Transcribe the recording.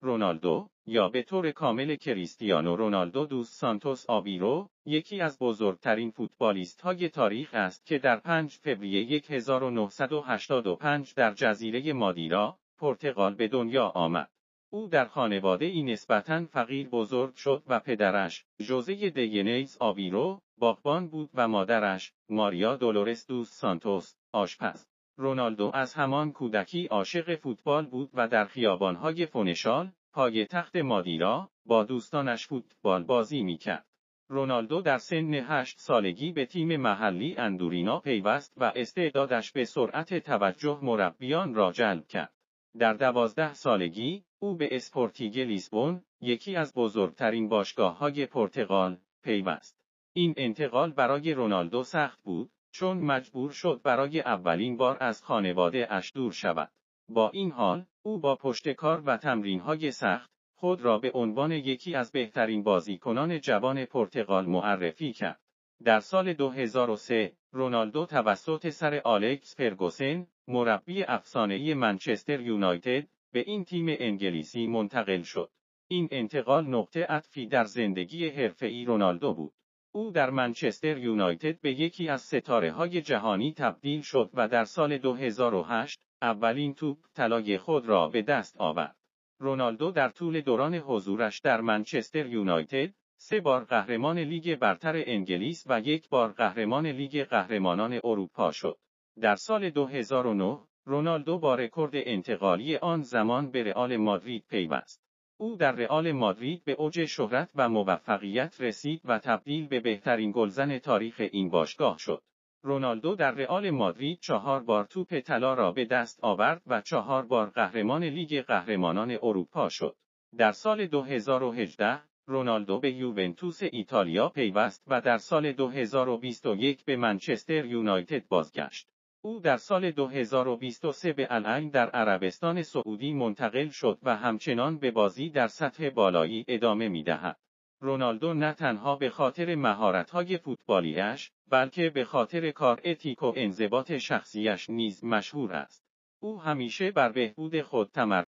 رونالدو، یا به طور کامل کریستیانو رونالدو دوس سانتوس آویرو، یکی از بزرگترین فوتبالیست‌های تاریخ است که در 5 فوریه 1985 در جزیره مادیرا، پرتغال به دنیا آمد. او در خانواده‌ای نسبتاً فقیر بزرگ شد و پدرش، ژوزه دینیز آویرو، باغبان بود و مادرش، ماریا دولورس دوس سانتوس، آشپز. رونالدو از همان کودکی عاشق فوتبال بود و در خیابان‌های فونشال، پایتخت مادیرا، با دوستانش فوتبال بازی می‌کرد. رونالدو در سن 8 سالگی به تیم محلی اندورینا پیوست و استعدادش به سرعت توجه مربیان را جلب کرد. در 12 سالگی، او به اسپورتینگ لیسبون، یکی از بزرگترین باشگاه‌های پرتغال، پیوست. این انتقال برای رونالدو سخت بود، چون مجبور شد برای اولین بار از خانواده اش دور شود. با این حال، او با پشتکار و تمرین‌های سخت، خود را به عنوان یکی از بهترین بازیکنان جوان پرتغال معرفی کرد. در سال 2003، رونالدو توسط سر آلکس فرگوسن، مربی افسانه‌ای منچستر یونایتد، به این تیم انگلیسی منتقل شد. این انتقال نقطه عطفی در زندگی حرفه‌ای رونالدو بود. او در منچستر یونایتد به یکی از ستاره‌های جهانی تبدیل شد و در سال 2008 اولین توپ طلای خود را به دست آورد. رونالدو در طول دوران حضورش در منچستر یونایتد 3 بار قهرمان لیگ برتر انگلیس و 1 بار قهرمان لیگ قهرمانان اروپا شد. در سال 2009 رونالدو با رکورد انتقالی آن زمان به رئال مادرید پیوست. او در رئال مادرید به اوج شهرت و موفقیت رسید و تبدیل به بهترین گلزن تاریخ این باشگاه شد. رونالدو در رئال مادرید 4 بار توپ طلا را به دست آورد و 4 بار قهرمان لیگ قهرمانان اروپا شد. در سال 2018 رونالدو به یوونتوس ایتالیا پیوست و در سال 2021 به منچستر یونایتد بازگشت. او در سال 2023 به العین در عربستان سعودی منتقل شد و همچنان به بازی در سطح بالایی ادامه می‌دهد. رونالدو نه تنها به خاطر مهارت‌های فوتبالیش، بلکه به خاطر کار اتیک و انضباط شخصیش نیز مشهور است. او همیشه بر بهبود خود تمرکز